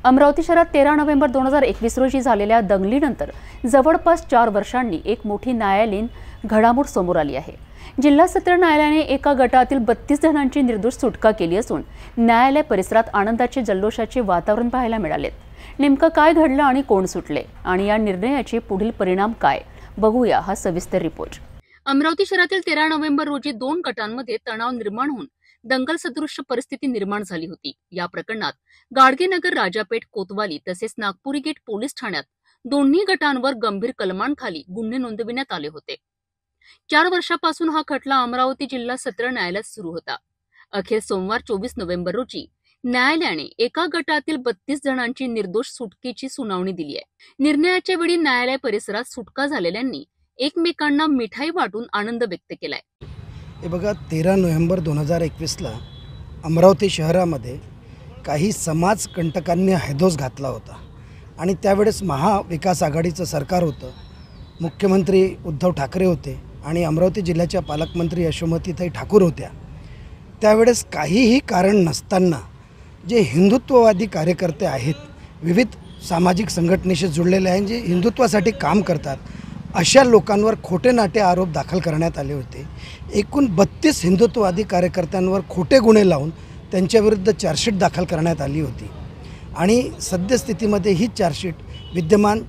अमरावती शहरात 13 नोव्हेंबर 2021 रोजी झालेल्या दंगलीनंतर जवळपास 4 वर्षांनी एक मोठी न्यायालयीन घडामोड समोर आली आहे। जिल्हा सत्र न्यायालयाने एका गटातील 32 जणांची निर्दोष सुटका केली असून न्यायालय परिसरात आनंदाचे जल्लोषाचे वातावरण पाहायला मिळाले। नेमकं काय घडलं आणि कोण सुटले आणि या निर्णयाचे पुढील परिणाम काय, बघूया हा सविस्तर रिपोर्ट। अमरावती शहरातील 13 नोव्हेंबर रोजी 2 गटांमध्ये तणाव निर्माण होऊन दंगल सदृश्य परिस्थिती निर्माण झाली होती। या प्रकरणात गाडगेनगर, राजापेठ, कोतवाली तसेच नागपुरी गेट पोलीस ठाण्यात दोन्ही गटांवर गंभीर कलमांखाली गुन्हे नोंदविण्यात आले होते। 4 वर्षापासून हा खटला अमरावती जिल्हा सत्र न्यायालयात सुरू होता। अखेर सोमवार 24 नोव्हेंबर रोजी न्यायालयाने एका गटातील 32 जणांची निर्दोष सुटकेची सुनावणी दिली आहे। निर्णयाच्या वेळी न्यायालय परिसरात सुटका झालेल्यांनी एकमेकांना मिठाई वाटून आनंद व्यक्त केलाय। हे बघा, 13 नोव्हेंबर 2021ला अमरावती शहरामध्ये काही समाजकंटकांनी हैदोस घातला होता आणि त्यावेळेस महाविकास आघाडीचं सरकार होतं। मुख्यमंत्री उद्धव ठाकरे होते आणि अमरावती जिल्ह्याच्या पालकमंत्री यशोमतीताई ठाकूर होत्या। त्यावेळेस काहीही कारण नसताना जे हिंदुत्ववादी कार्यकर्ते आहेत, विविध सामाजिक संघटनेशी जुळलेले आहेत, जे हिंदुत्वासाठी काम करतात, अशा लोकांवर खोटे नाटे आरोप दाखल करण्यात आले होते। एकूण 32 हिंदुत्ववादी कार्यकर्त्यांवर खोटे गुन्हे लावून त्यांच्याविरुद्ध चार्जशीट दाखल करण्यात आली होती आणि सद्यस्थितीमध्ये ही चार्जशीट विद्यमान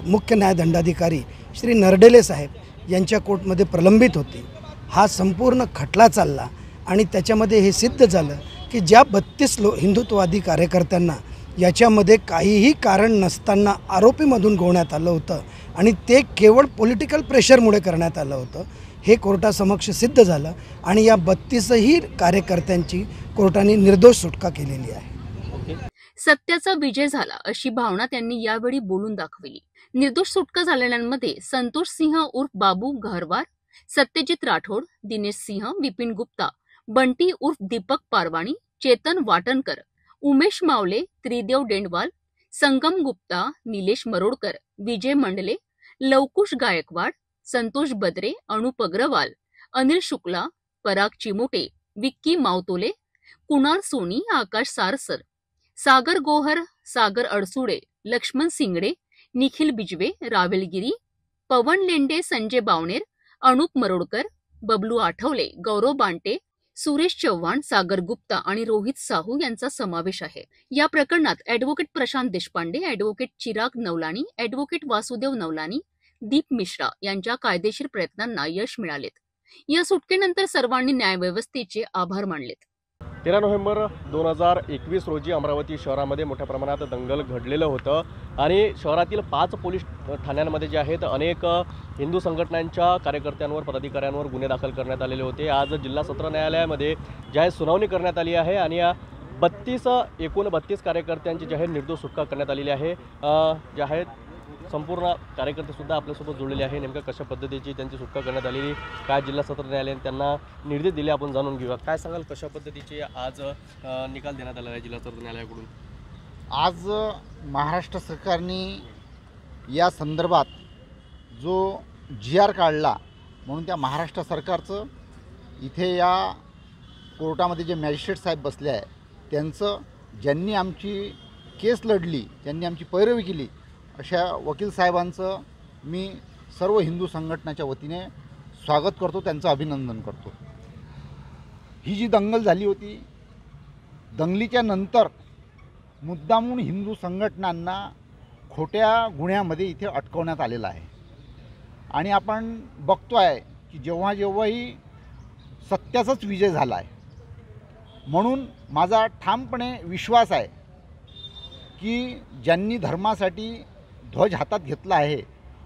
मुख्य न्यायदंडाधिकारी श्री नरडेले साहेब यांच्या कोर्टमध्ये प्रलंबित होती। हा संपूर्ण खटला चालला आणि त्याच्यामध्ये हे सिद्ध झालं की ज्या 32 हिंदुत्ववादी कार्यकर्त्यांना याच्यामध्ये काहीही कारण नसताना आरोपीमधून गोवण्यात आलं होतं आणि ते केवळ पॉलिटिकल प्रेशरमुळे करण्यात आलं होतं, हे कोर्टासमक्ष सिद्ध झालं आणि या 32ही कार्यकर्त्यांची कोर्टाने निर्दोष सुटका केलेली आहे। सत्याचा विजय झाला अशी भावना त्यांनी यावेळी बोलून दाखवली। निर्दोष सुटका झालेल्यांमध्ये संतोष सिंह उर्फ बाबू गहरवार, सत्यजित राठोड, दिनेश सिंह, विपिन गुप्ता, बंटी उर्फ दीपक पारवाणी, चेतन वाटणकर, उमेश मावले, त्रिदेव डेंडवाल, संगम गुप्ता, निलेश मरोडकर, विजय मंडले, लवकुश गायकवाड, संतोष बद्रे, अनुप अग्रवाल, अनिल शुक्ला, पराग चिमोटे, विक्की मावतोले, कुणाल सोनी, आकाश सारसर, सागर गोहर, सागर अडसुडे, लक्ष्मण सिंगडे, निखिल बिजवे, रावेल गिरी, पवन लेंडे, संजय बावनेर, अनुप मरोडकर, बबलू आठवले, गौरव बांटे, सुरेश चव्हाण, सागर गुप्ता आणि रोहित साहू यांचा समावेश आहे। या प्रकरणात advocate Prashant Deshpande, advocate Chirag Navlani, advocate Vasudev Navlani, Deep Mishra यांच्या कायदेशीर प्रयत्नांना यश मिळालेत। या सुटकेनंतर सर्वांनी न्यायव्यवस्थेचे आभार मानलेत। 13 नोव्हेंबर 2021 रोजी अमरावती शहरामध्ये मोठ्या प्रमाणात दंगल घडलेलं होतं आणि शहरातील 5 पोलीस ठाण्यांमध्ये जे आहेत अनेक हिंदू संघटनांच्या कार्यकर्त्यांवर, पदाधिकाऱ्यांवर गुन्हे दाखल करण्यात आलेले होते। आज जिल्हा सत्र न्यायालयामध्ये जे आहे सुनावणी करण्यात आली आहे आणि या एकूण 32 कार्यकर्त्यांची जे आहे निर्दोष सुटका करण्यात आलेली आहे। जे आहेत संपूर्ण कार्यकर्तेसुद्धा आपल्यासोबत जोडलेले आहे। नेमकं कशा पद्धतीची त्यांची सुटका करण्यात आलेली, काय जिल्हा सत्र न्यायालयाने त्यांना निर्देश दिले, आपण जाणून घेऊया। काय सांगाल, कशा पद्धतीचे आज निकाल देण्यात आला आहे जिल्हा सत्र न्यायालयाकडून? आज महाराष्ट्र सरकारने या संदर्भात जो GR काढला, म्हणून त्या महाराष्ट्र सरकारचं इथे या कोर्टामध्ये जे मॅजिस्ट्रेट साहेब बसले आहे त्यांचं, ज्यांनी आमची केस लढली, ज्यांनी आमची पैरवी केली, अशा वकील साहेबांचं मी सर्व हिंदू संघटनाच्या वतीने स्वागत करतो, त्यांचं अभिनंदन करतो। ही जी दंगल झाली होती, दंगलीच्या नंतर मुद्दामून हिंदू संघटनांना खोट्या गुन्ह्यामध्ये इथे अटकवण्यात आलेलं आहे आणि आपण बघतो आहे की जेव्हाही सत्याचाच विजय झाला आहे। म्हणून माझा ठामपणे विश्वास आहे की ज्यांनी धर्मासाठी ध्वज हातात घेतला आहे,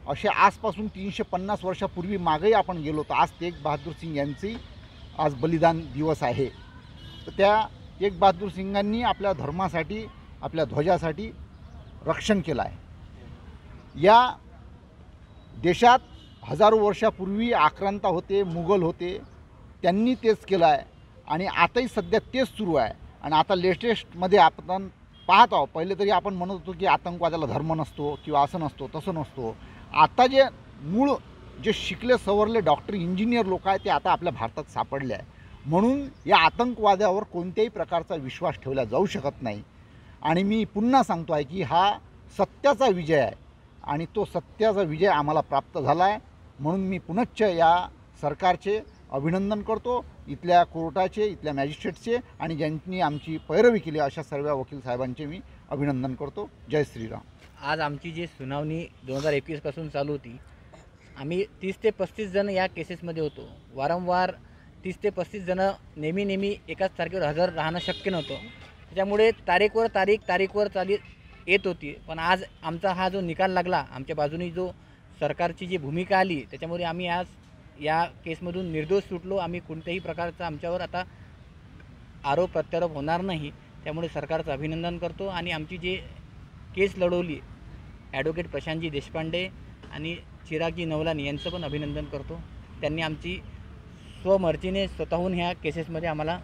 असे आजपासून 350 वर्षापूर्वी मागेही आपण गेलो तर आज तेग बहादूर सिंग यांची आज बलिदान दिवस आहे। तर त्या तेग बहादूर सिंगांनी आपल्या धर्मासाठी, आपल्या ध्वजासाठी रक्षण केलं आहे। या देशात हजारो वर्षापूर्वी आक्रांता होते, मुघल होते, त्यांनी तेच केलं आहे आणि आताही सध्या तेच सुरू आहे। आणि आता लेटेस्टमध्ये आपण पाहत आहोत, पहिले तरी आपण म्हणत होतो की आतंकवादाला धर्म नसतो किंवा असं नसतो तसं नसतो। आता जे मूळ जे शिकले सवरले डॉक्टर, इंजिनियर लोक आहेत ते आता आपल्या भारतात सापडले आहे। म्हणून या आतंकवादावर कोणत्याही प्रकारचा विश्वास ठेवला जाऊ शकत नाही आणि मी पुन्हा सांगतो आहे की हा सत्याचा विजय आहे आणि तो सत्याचा विजय आम्हाला प्राप्त झाला आहे. म्हणून मी पुनश्च या सरकारचे अभिनंदन करतो, इथल्या कोर्टाचे, इथल्या मॅजिस्ट्रेटचे आणि ज्यांनी आमची पैरवी केली अशा सर्व वकील साहेबांचे मी अभिनंदन करतो. जय श्रीराम. आज आमची जी सुनावणी 2021 पासून चालू होती, आम्ही 30 ते 35 जण या केसेसमध्ये होतो. वारंवार 30 ते 35 जण नेहमी एकाच तारखेवर हजर राहणं शक्य नव्हतं. त्याच्यामुळे तारीखवर येत होती. पण आज आमचा हा जो निकाल लागला, आमच्या बाजूने जो सरकारची जी भूमिका आली, त्याच्यामुळे आम्ही आज या केसमधून निर्दोष सुटलो. आम्ही कोणत्याही प्रकारचा आमच्यावर आता आरोप प्रत्यारोप होणार नाही. त्यामुळे सरकारचं अभिनंदन करतो आणि आमची जी केस लढवली ॲडव्होकेट प्रशांतजी देशपांडे आणि चिरागजी नवलानी यांचं पण अभिनंदन करतो. त्यांनी आमची स्वमर्जीने स्वतःहून ह्या केसेसमध्ये आम्हाला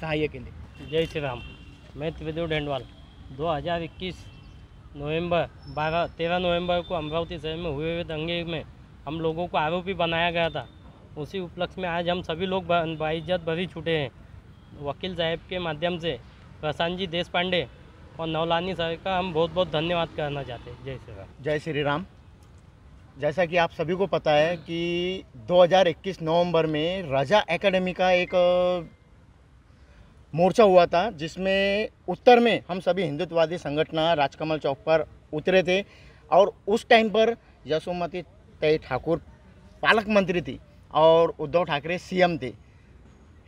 सहाय्य केले. जय श्री राम. मैं त्रिदेव ढेंडवाल 2021 13 नवंबर को अमरावती शहर में हुए हुए दंगे में हम लोगों को आरोपी बनाया गया था. उसी उपलक्ष्य में आज हम सभी लोग बाइज्जत बरी छूटे हैं. वकील साहब के माध्यम से प्रशांत जी देशपांडे और नवलानी साहब का हम बहुत बहुत धन्यवाद करना चाहते हैं. जय श्री राम. जय श्री राम. जैसा कि आप सभी को पता है कि 2021 नवंबर में रजा एकेडमी का एक मोर्चा हुआ था, जिसमें उत्तर में हम सभी हिंदुत्ववादी संगठन राजकमल चौक पर उतरे थे. और उस टाइम पर यशोमती तय ठाकुर पालक मंत्री थी और उद्धव ठाकरे सीएम थे.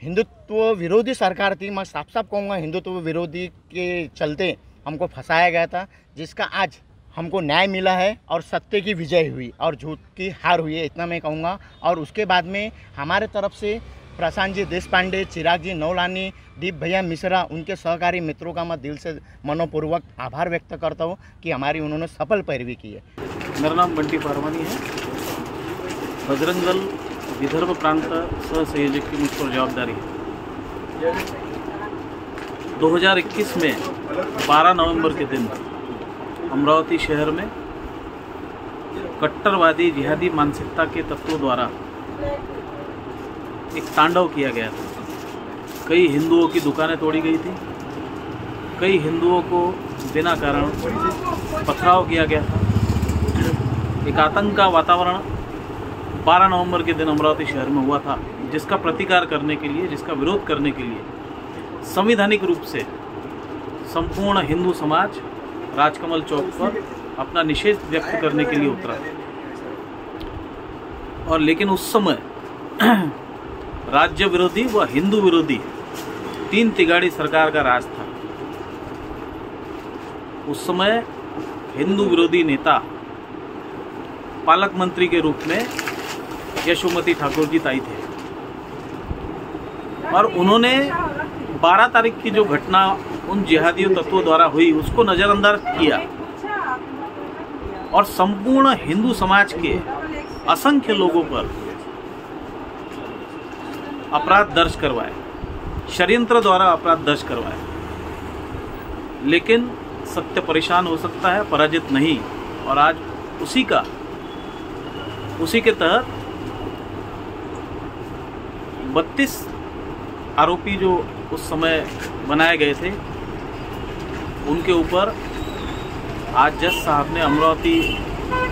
हिंदुत्व विरोधी सरकार थी. मैं साफ साफ कहूँगा हिंदुत्व विरोधी के चलते हमको फंसाया गया था, जिसका आज हमको न्याय मिला है और सत्य की विजय हुई और झूठ की हार हुई है, इतना मैं कहूँगा. और उसके बाद में हमारे तरफ से प्रशांत जी देशपांडे, चिराग जी नवलानी, दीप भैया मिश्रा, उनके सहकारी मित्रों का मैं दिल से मनोपूर्वक आभार व्यक्त करता हूँ कि हमारी उन्होंने सफल पैरवी की है. मेरा नाम बंटी पारवानी है. बजरंग दल विदर्भ प्रांत सह संयोजक की मुझ पर जवाबदारी है. 2021 में 12 नवंबर के दिन अमरावती शहर में कट्टरवादी जिहादी मानसिकता के तत्वों द्वारा एक तांडव किया गया था. कई हिंदुओं की दुकानें तोड़ी गई थी. कई हिंदुओं को बिना कारण पथराव किया गया था. एक आतंक का वातावरण 12 नवंबर के दिन अमरावती शहर में हुआ था, जिसका प्रतिकार करने के लिए, जिसका विरोध करने के लिए संवैधानिक रूप से संपूर्ण हिंदू समाज राजकमल चौक पर अपना निषेध व्यक्त करने के लिए उतरा. और लेकिन उस समय राज्य विरोधी व हिंदू विरोधी 3 तिगाड़ी सरकार का राज था. उस समय हिंदू विरोधी नेता पालक मंत्री के रूप में यशोमती ठाकुर जी ताई थे. और उन्होंने 12 तारीख की जो घटना उन जिहादी तत्वों द्वारा हुई, उसको नज़रअंदाज किया और संपूर्ण हिंदू समाज के असंख्य लोगों पर अपराध दर्ज करवाए, षड्यंत्र द्वारा अपराध दर्ज करवाए. लेकिन सत्य परेशान हो सकता है, पराजित नहीं. और आज उसी के तहत 32 आरोपी जो उस समय बनाए गए थे, उनके ऊपर आज जज साहब ने अमरावती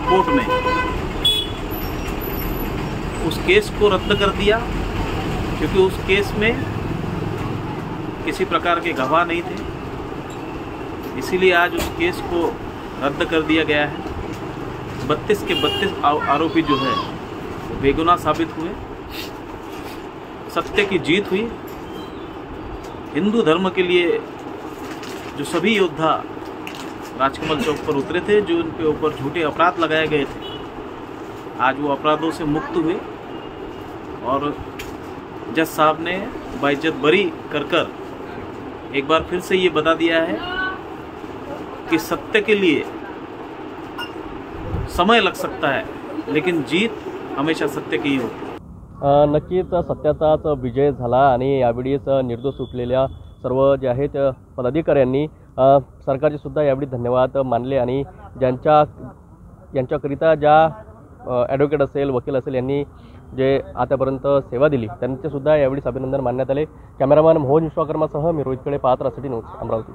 कोर्ट में उस केस को रद्द कर दिया, क्योंकि उस केस में किसी प्रकार के गवाह नहीं थे. इसीलिए आज उस केस को रद्द कर दिया गया है. 32 के 32 आरोपी जो है वो बेगुनाह साबित हुए. सत्य की जीत हुई. हिंदू धर्म के लिए जो सभी योद्धा राजकमल चौक पर उतरे थे, जो उनके ऊपर झूठे अपराध लगाए गए थे, आज वो अपराधों से मुक्त हुए. और जज साहब ने बाइज्जत बरी कर एक बार फिर से ये बता दिया है कि सत्य के लिए समय लग सकता है, लेकिन जीत हमेशा सत्य की ही होती है. नक्कीच सत्याचाच विजय झाला आणि यावेळीच निर्दोष सुटलेल्या सर्व जे आहेत पदाधिकाऱ्यांनी सरकारचे सुद्धा यावेळी धन्यवाद मानले आणि यांच्याकरिता ज्या ॲडव्होकेट असेल, वकील असेल, यांनी जे आतापर्यंत सेवा दिली त्यांचे सुद्धा यावेळी अभिनंदन मानण्यात आले. कॅमेरामॅन मोहन विश्वकर्मासह मी रोहित कडे, पाहत राहा सिटी न्यूज, अमरावती.